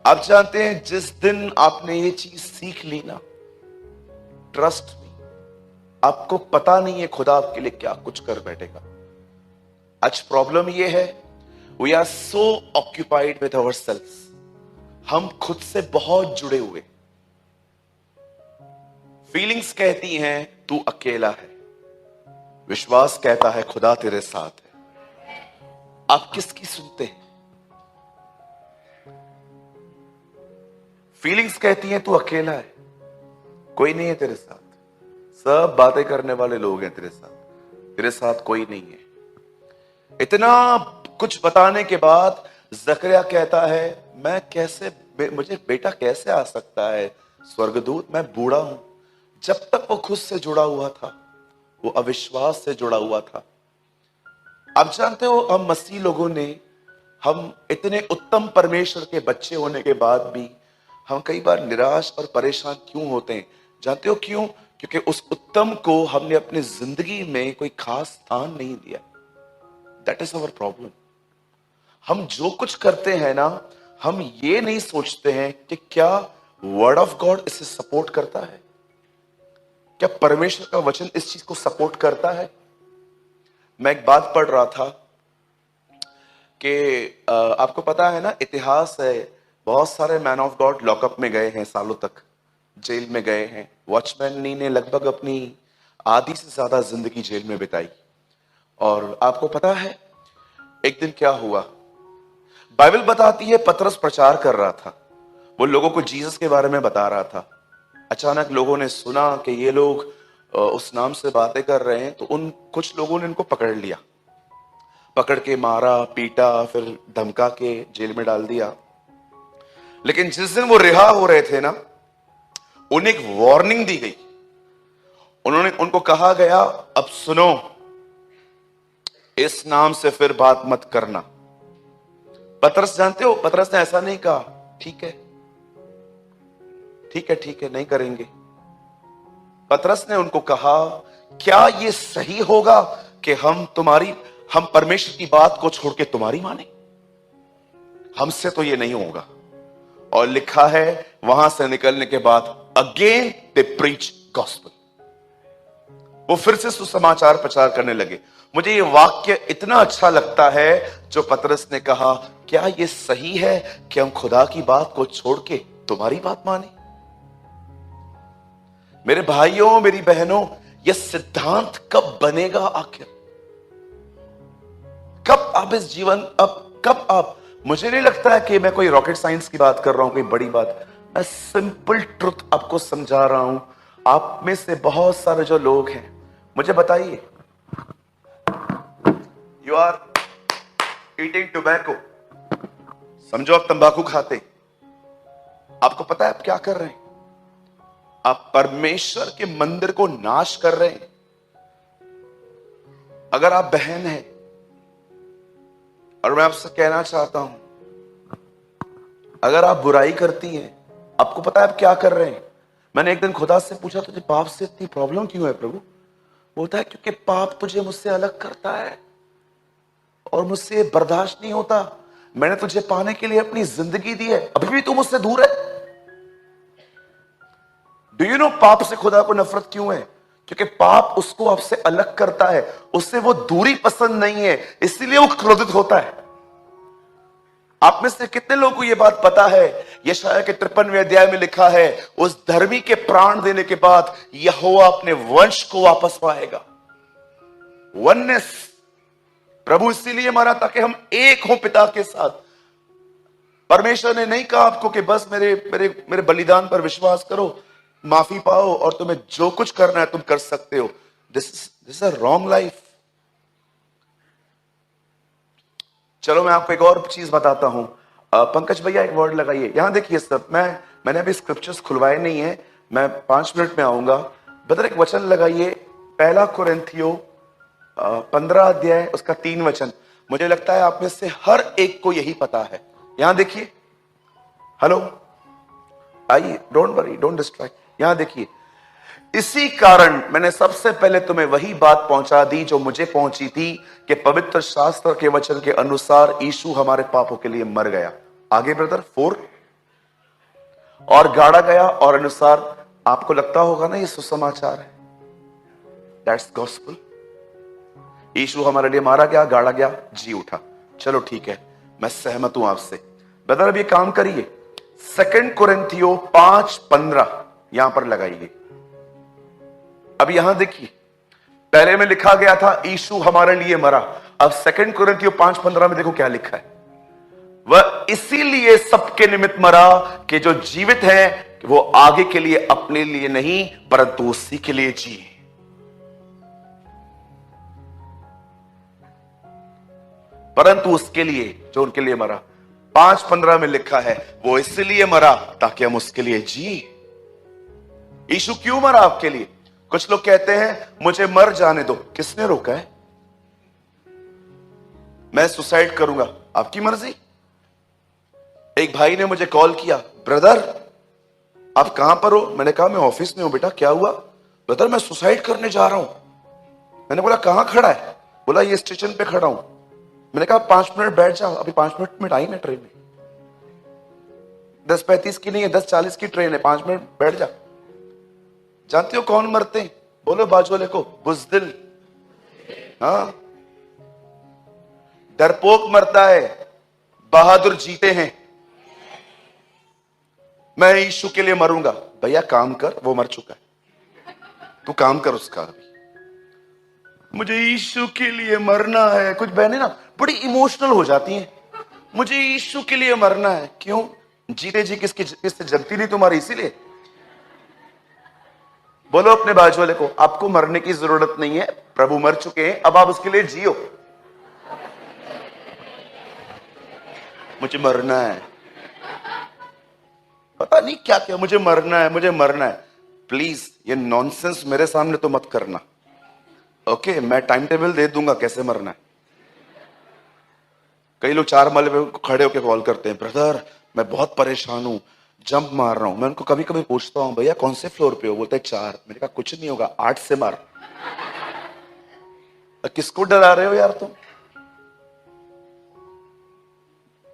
आप जानते हैं जिस दिन आपने ये चीज सीख ली ना, ट्रस्ट मी, आपको पता नहीं है खुदा आपके लिए क्या कुछ कर बैठेगा। आज प्रॉब्लम ये है, we are so occupied with our self. हम खुद से बहुत जुड़े हुए। फीलिंग्स कहती हैं तू अकेला है, विश्वास कहता है खुदा तेरे साथ है। आप किसकी सुनते हैं? फीलिंग्स कहती हैं तू अकेला है, कोई नहीं है तेरे साथ, सब बातें करने वाले लोग हैं तेरे साथ कोई नहीं है। इतना कुछ बताने के बाद जकरिया कहता है मैं कैसे, मुझे बेटा कैसे आ सकता है स्वर्गदूत, मैं बूढ़ा हूं। जब तक वो खुद से जुड़ा हुआ था, वो अविश्वास से जुड़ा हुआ था। आप जानते हो हम मसीह लोगों ने, हम इतने उत्तम परमेश्वर के बच्चे होने के बाद भी हम कई बार निराश और परेशान क्यों होते हैं? जानते हो क्यों? क्योंकि उस उत्तम को हमने अपनी जिंदगी में कोई खास स्थान नहीं दिया। That is our problem. हम जो कुछ करते हैं ना, हम ये नहीं सोचते हैं कि क्या वर्ड ऑफ गॉड इसे सपोर्ट करता है, क्या परमेश्वर का वचन इस चीज को सपोर्ट करता है। मैं एक बात पढ़ रहा था कि आपको पता है ना, इतिहास है, बहुत सारे मैन ऑफ गॉड लॉकअप में गए हैं, सालों तक जेल में गए हैं। वॉचमैन ने लगभग अपनी आधी से ज्यादा जिंदगी जेल में बिताई। और आपको पता है एक दिन क्या हुआ? बाइबल बताती है पतरस प्रचार कर रहा था, वो लोगों को जीसस के बारे में बता रहा था। अचानक लोगों ने सुना कि ये लोग उस नाम से बातें कर रहे हैं, तो उन कुछ लोगों ने इनको पकड़ लिया, पकड़ के मारा, पीटा, फिर धमका के जेल में डाल दिया। लेकिन जिस दिन वो रिहा हो रहे थे ना, उन्हें एक वार्निंग दी गई। उनको कहा गया अब सुनो, इस नाम से फिर बात मत करना। पतरस, जानते हो पतरस ने ऐसा नहीं कहा ठीक है ठीक है ठीक है नहीं करेंगे। पतरस ने उनको कहा क्या ये सही होगा कि हम परमेश्वर की बात को छोड़ के तुम्हारी माने? हमसे तो ये नहीं होगा। और लिखा है वहां से निकलने के बाद अगेन दे प्रीच गॉस्पेल, वो फिर से सुसमाचार प्रचार करने लगे। मुझे ये वाक्य इतना अच्छा लगता है जो पतरस ने कहा, क्या ये सही है कि हम खुदा की बात को छोड़ के तुम्हारी बात माने? मेरे भाइयों, मेरी बहनों, यह सिद्धांत कब बनेगा आखिर? कब आप इस जीवन, कब आप, मुझे नहीं लगता है कि मैं कोई रॉकेट साइंस की बात कर रहा हूं, कोई बड़ी बात। मैं सिंपल ट्रुथ आपको समझा रहा हूं। आप में से बहुत सारे जो लोग हैं, मुझे बताइए, यू आर ईटिंग टोबैको, समझो आप तंबाकू खाते। आपको पता है आप क्या कर रहे हैं? आप परमेश्वर के मंदिर को नाश कर रहे हैं। अगर आप बहन हैं, और मैं आपसे कहना चाहता हूं, अगर आप बुराई करती हैं, आपको पता है आप क्या कर रहे हैं? मैंने एक दिन खुदा से पूछा तुझे पाप से इतनी प्रॉब्लम क्यों है प्रभु? बोलता है क्योंकि पाप तुझे मुझसे अलग करता है और मुझसे बर्दाश्त नहीं होता। मैंने तुझे पाने के लिए अपनी जिंदगी दी है, अभी भी तू मुझसे दूर है। डू यू नो पाप से खुदा को नफरत क्यों है? क्योंकि पाप उसको आपसे अलग करता है, उससे वो दूरी पसंद नहीं है, इसलिए वो क्रोधित होता है। आप में से कितने लोगों को यह बात पता है? यशायाह के 53वें अध्याय में लिखा है, उस धर्मी के प्राण देने के बाद यहोवा अपने वंश को वापस पाएगा। वननेस, प्रभु इसीलिए मरा ताकि हम एक हों पिता के साथ। परमेश्वर ने नहीं कहा आपको कि बस मेरे मेरे मेरे बलिदान पर विश्वास करो, माफी पाओ और तुम्हें जो कुछ करना है तुम कर सकते हो। This is a wrong life. चलो मैं आपको एक और चीज बताता हूं। पंकज भैया एक वर्ड लगाइए, यहां देखिए सब। मैंने अभी स्क्रिप्चर्स खुलवाए नहीं है, मैं 5 मिनट में आऊंगा। बदर एक वचन लगाइए, 1 कुरिन्थियों 15 अध्याय उसका 3 वचन। मुझे लगता है आप में से हर एक को यही पता है। यहां देखिए, हेलो, आइए, डोंट वरी, डोंट डिस्ट्रैक्ट। यहां देखिए, इसी कारण मैंने सबसे पहले तुम्हें वही बात पहुंचा दी जो मुझे पहुंची थी, कि पवित्र शास्त्र के वचन के अनुसार यीशु हमारे पापों के लिए मर गया। आगे ब्रदर 4, और गाड़ा गया, और अनुसार आपको लगता होगा ना ये सुसमाचार है, दैट्स गॉस्पेल। यीशु हमारे लिए मारा गया, गाड़ा गया, जी उठा, चलो ठीक है, मैं सहमत हूं आपसे। ब्रदर अब ये काम करिए, 2 कुरिन्थियों 5:15 यहां पर लगाइए। अब यहां देखिए, पहले में लिखा गया था यीशु हमारे लिए मरा, अब 2 कुरिन्थियों 5:15 में देखो क्या लिखा है, वह इसीलिए सबके निमित्त मरा कि जो जीवित है वो आगे के लिए अपने लिए नहीं परंतु उसी के लिए जिए। परंतु उसके लिए जो उनके लिए मरा। 5:15 में लिखा है वो इसलिए मरा ताकि हम उसके लिए जिए। यीशु क्यों मरा आपके लिए? कुछ लोग कहते हैं मुझे मर जाने दो। किसने रोका है? मैं सुसाइड करूंगा, आपकी मर्जी। एक भाई ने मुझे कॉल किया, ब्रदर आप कहां पर हो? मैंने कहा मैं ऑफिस में हूं। बेटा क्या हुआ? ब्रदर मैं सुसाइड करने जा रहा हूं। मैंने बोला कहां खड़ा है? बोला ये स्टेशन पे खड़ा हूं। मैंने कहा 5 मिनट बैठ जाओ, अभी 5 मिनट में टाइम है ट्रेन में, 10:35 की नहीं है, 10:40 की ट्रेन है, 5 मिनट बैठ जा। जानते हो कौन मरते हैं? बोलो बाजू वाले को, बुज़दिल। हाँ, डरपोक मरता है, बहादुर जीते हैं। मैं यीशु के लिए मरूंगा। भैया काम कर, वो मर चुका है, तू काम कर उसका। अभी मुझे यीशु के लिए मरना है। कुछ बहनें ना बड़ी इमोशनल हो जाती हैं, मुझे यीशु के लिए मरना है। क्यों? जीते जी किससे जलती नहीं तुम्हारी, इसीलिए। बोलो अपने बाजू वाले को, आपको मरने की जरूरत नहीं है, प्रभु मर चुके हैं, अब आप उसके लिए जियो। मुझे मरना है, पता नहीं क्या क्या, मुझे मरना है, मुझे मरना है। प्लीज ये नॉनसेंस मेरे सामने तो मत करना, ओके? मैं टाइम टेबल दे दूंगा कैसे मरना है। कई लोग 4 माले पे खड़े होकर कॉल करते हैं, ब्रदर मैं बहुत परेशान हूं, जंप मार रहा हूं। मैं उनको कभी कभी पूछता हूं, भैया कौन से फ्लोर पे हो? बोलते हैं 4। मैंने कहा कुछ नहीं होगा, 8 से मार। किसको डरा रहे हो यार तुम?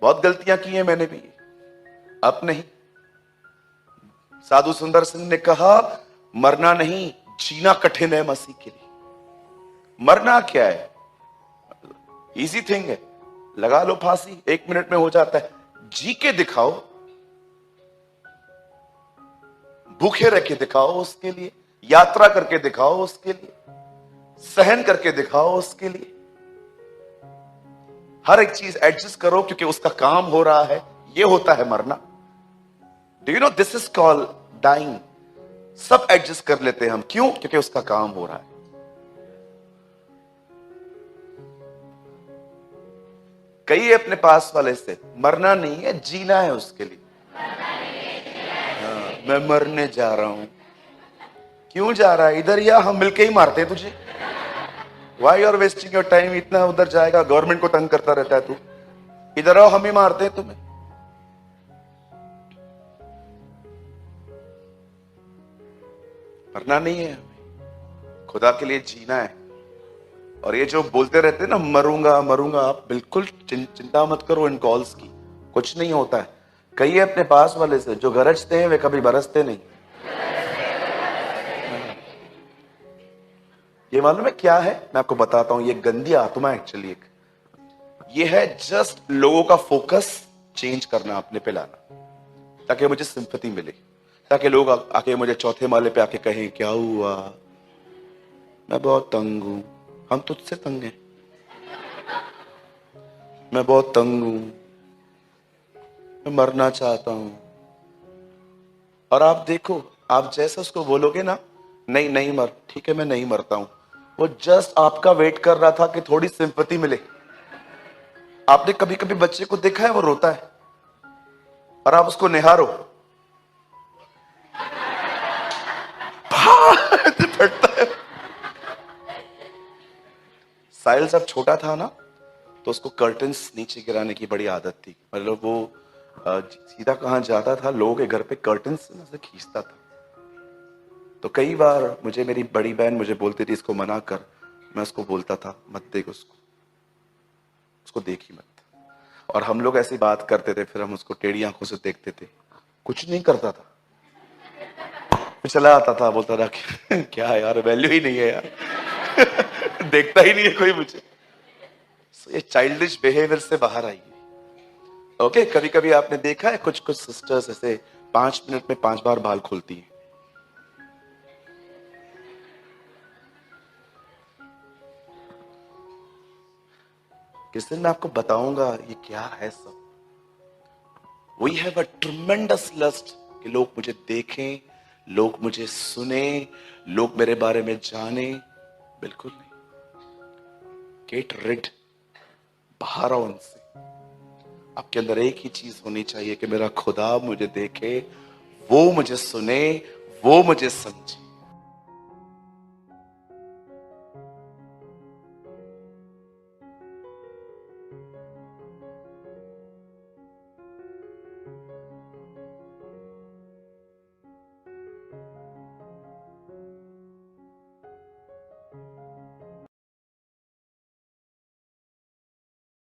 बहुत गलतियां की हैं मैंने भी, अब नहीं। साधु सुंदर सिंह ने कहा मरना नहीं जीना कठिन है मसीह के लिए। मरना क्या है? इजी थिंग है, लगा लो फांसी, 1 मिनट में हो जाता है। जी के दिखाओ, भूखे रह के दिखाओ उसके लिए, यात्रा करके दिखाओ उसके लिए, सहन करके दिखाओ उसके लिए। हर एक चीज एडजस्ट करो क्योंकि उसका काम हो रहा है। ये होता है मरना। Do you know this is called dying. सब एडजस्ट कर लेते हैं हम, क्यों? क्योंकि उसका काम हो रहा है। कहिए अपने पास वाले से, मरना नहीं है जीना है उसके लिए। हाँ, मैं मरने जा रहा हूं। क्यों जा रहा है? इधर या हम मिलके ही मारते हैं तुझे। Why are wasting your time? इतना उधर जाएगा, गवर्नमेंट को तंग करता रहता है तू। इधर आओ, हम ही मारते हैं तुम्हें। मरना नहीं है हमें, खुदा के लिए जीना है। और ये जो बोलते रहते हैं ना मरूंगा मरूंगा, आप बिल्कुल चिंता मत करो इन कॉल्स की, कुछ नहीं होता है। कहिए अपने पास वाले से, जो गरजते हैं वे कभी बरसते नहीं। ये मालूम है क्या है? मैं आपको बताता हूं, ये गंदी आत्मा एक्चुअली एक ये है, जस्ट लोगों का फोकस चेंज करना, अपने पे लाना, ताकि मुझे सिंपैथी मिले, ताकि लोग आके मुझे चौथे माले पे आके कहें क्या हुआ, मैं बहुत तंग हूं। हम तुझसे तंग हैं, मैं बहुत तंग हूं, मैं मरना चाहता हूं। और आप देखो, आप जैसा उसको बोलोगे ना, नहीं नहीं मर, ठीक है मैं नहीं मरता हूं, वो जस्ट आपका वेट कर रहा था कि थोड़ी सिंपैथी मिले। आपने कभी कभी बच्चे को देखा है वो रोता है और आप उसको निहारो, फटता है। साहिल जब छोटा था ना तो उसको कर्टन्स नीचे गिराने की बड़ी आदत थी। मतलब वो सीधा कहां जाता था, लोगों के घर पे कर्टन्स से खींचता था। तो कई बार मुझे मेरी बड़ी बहन मुझे बोलती थी इसको मना कर, मैं उसको बोलता था मत देख उसको, उसको देख ही मत। और हम लोग ऐसी बात करते थे, फिर हम उसको टेढ़ी आंखों से देखते थे, कुछ नहीं करता था, फिर चला आता था, बोलता था कि क्या यार, वैल्यू ही नहीं है यार देखता ही नहीं है कोई मुझे। ये चाइल्डिश बिहेवियर से बाहर आइए। ओके, कभी कभी आपने देखा है कुछ कुछ सिस्टर्स ऐसे 5 मिनट में 5 बार बाल खोलती हैं। किस दिन मैं आपको बताऊंगा ये क्या है सब। We have a tremendous lust कि लोग मुझे देखें, लोग मुझे सुने, लोग मेरे बारे में जाने। बिल्कुल नहीं। गेट रिड, बाहर आओ उनसे। आपके अंदर एक ही चीज होनी चाहिए कि मेरा खुदा मुझे देखे, वो मुझे सुने, वो मुझे समझे।